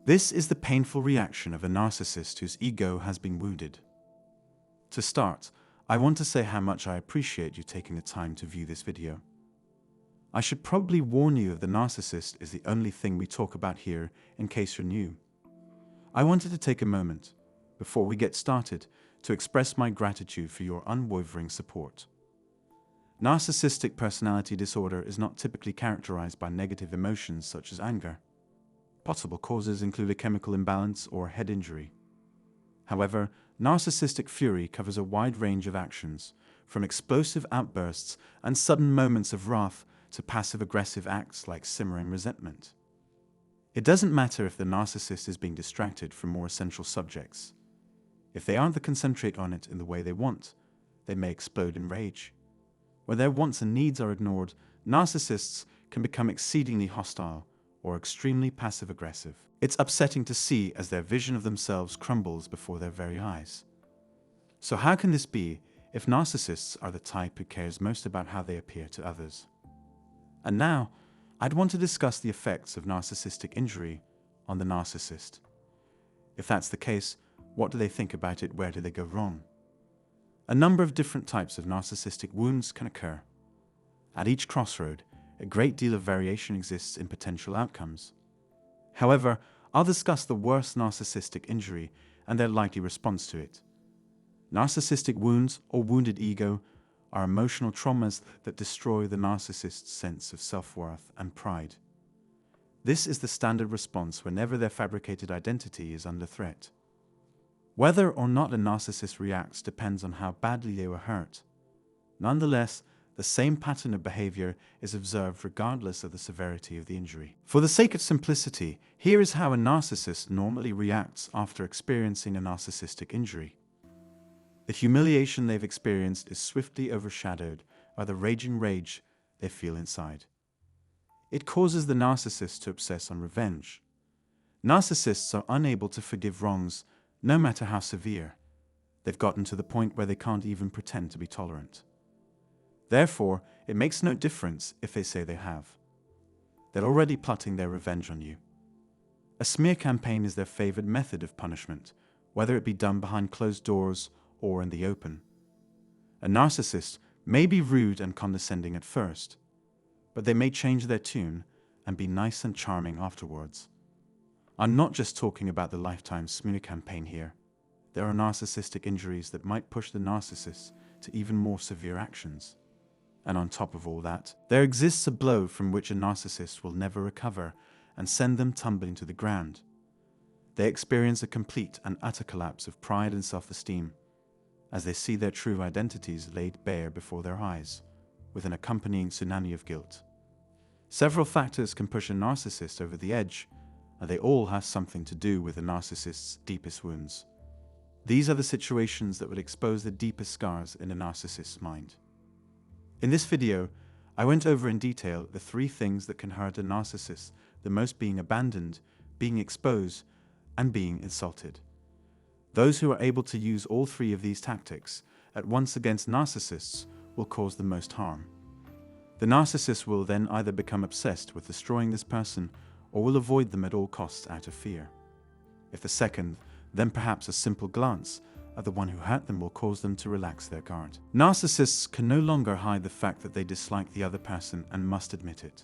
This is the painful reaction of a narcissist whose ego has been wounded. To start, I want to say how much I appreciate you taking the time to view this video. I should probably warn you that the narcissist is the only thing we talk about here in case you're new. I wanted to take a moment, before we get started, to express my gratitude for your unwavering support. Narcissistic personality disorder is not typically characterized by negative emotions such as anger. Possible causes include a chemical imbalance or head injury. However, narcissistic fury covers a wide range of actions, from explosive outbursts and sudden moments of wrath to passive-aggressive acts like simmering resentment. It doesn't matter if the narcissist is being distracted from more essential subjects. If they aren't to concentrate on it in the way they want, they may explode in rage. When their wants and needs are ignored, narcissists can become exceedingly hostile or extremely passive-aggressive. It's upsetting to see as their vision of themselves crumbles before their very eyes. So how can this be if narcissists are the type who cares most about how they appear to others? And now, I'd want to discuss the effects of narcissistic injury on the narcissist. If that's the case, what do they think about it? Where do they go wrong? A number of different types of narcissistic wounds can occur. At each crossroad, a great deal of variation exists in potential outcomes. However, I'll discuss the worst narcissistic injury and their likely response to it. Narcissistic wounds, or wounded ego, are emotional traumas that destroy the narcissist's sense of self-worth and pride. This is the standard response whenever their fabricated identity is under threat. Whether or not a narcissist reacts depends on how badly they were hurt. Nonetheless, the same pattern of behavior is observed regardless of the severity of the injury. For the sake of simplicity, here is how a narcissist normally reacts after experiencing a narcissistic injury. The humiliation they've experienced is swiftly overshadowed by the raging rage they feel inside. It causes the narcissist to obsess on revenge. Narcissists are unable to forgive wrongs, no matter how severe. They've gotten to the point where they can't even pretend to be tolerant. Therefore, it makes no difference if they say they have. They're already plotting their revenge on you. A smear campaign is their favored method of punishment, whether it be done behind closed doors or in the open. A narcissist may be rude and condescending at first, but they may change their tune and be nice and charming afterwards. I'm not just talking about the lifetime smear campaign here. There are narcissistic injuries that might push the narcissist to even more severe actions. And on top of all that, there exists a blow from which a narcissist will never recover and send them tumbling to the ground. They experience a complete and utter collapse of pride and self-esteem as they see their true identities laid bare before their eyes, with an accompanying tsunami of guilt. Several factors can push a narcissist over the edge, and they all have something to do with the narcissist's deepest wounds. These are the situations that would expose the deepest scars in a narcissist's mind. In this video, I went over in detail the 3 things that can hurt a narcissist the most: being abandoned, being exposed, and being insulted. Those who are able to use all 3 of these tactics at once against narcissists will cause the most harm. The narcissist will then either become obsessed with destroying this person or will avoid them at all costs out of fear. If the second, then perhaps a simple glance at the one who hurt them will cause them to relax their guard. Narcissists can no longer hide the fact that they dislike the other person and must admit it.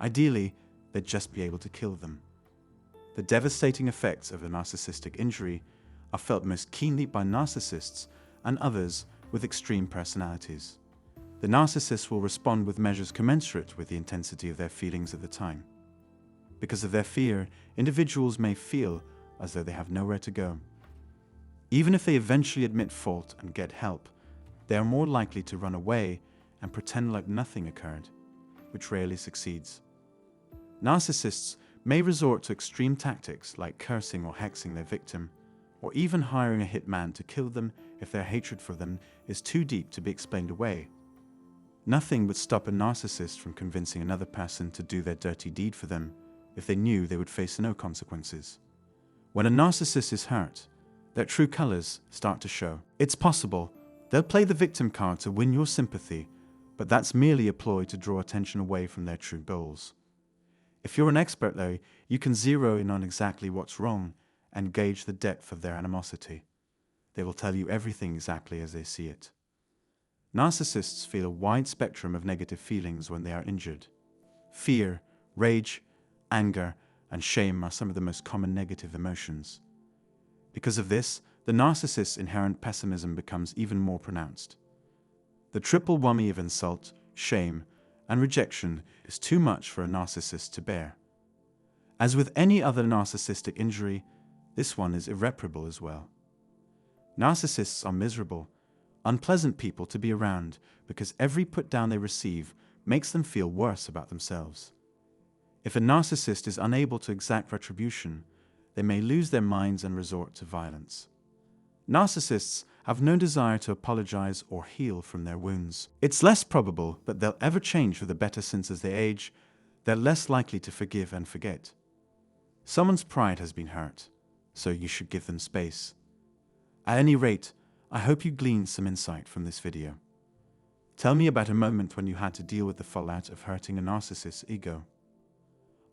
Ideally, they'd just be able to kill them. The devastating effects of a narcissistic injury are felt most keenly by narcissists and others with extreme personalities. The narcissist will respond with measures commensurate with the intensity of their feelings at the time. Because of their fear, individuals may feel as though they have nowhere to go. Even if they eventually admit fault and get help, they are more likely to run away and pretend like nothing occurred, which rarely succeeds. Narcissists may resort to extreme tactics like cursing or hexing their victim, or even hiring a hitman to kill them if their hatred for them is too deep to be explained away. Nothing would stop a narcissist from convincing another person to do their dirty deed for them if they knew they would face no consequences. When a narcissist is hurt, their true colors start to show. It's possible they'll play the victim card to win your sympathy, but that's merely a ploy to draw attention away from their true goals. If you're an expert, though, you can zero in on exactly what's wrong and gauge the depth of their animosity. They will tell you everything exactly as they see it. Narcissists feel a wide spectrum of negative feelings when they are injured. Fear, rage, anger, and shame are some of the most common negative emotions. Because of this, the narcissist's inherent pessimism becomes even more pronounced. The triple whammy of insult, shame, and rejection is too much for a narcissist to bear. As with any other narcissistic injury, this one is irreparable as well. Narcissists are miserable, unpleasant people to be around because every put-down they receive makes them feel worse about themselves. If a narcissist is unable to exact retribution, they may lose their minds and resort to violence. Narcissists have no desire to apologize or heal from their wounds. It's less probable that they'll ever change for the better since as they age, they're less likely to forgive and forget. Someone's pride has been hurt, so you should give them space. At any rate, I hope you gleaned some insight from this video. Tell me about a moment when you had to deal with the fallout of hurting a narcissist's ego.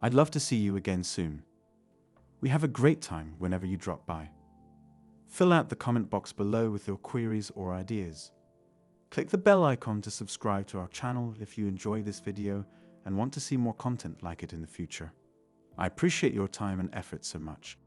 I'd love to see you again soon. We have a great time whenever you drop by. Fill out the comment box below with your queries or ideas. Click the bell icon to subscribe to our channel if you enjoy this video and want to see more content like it in the future. I appreciate your time and effort so much.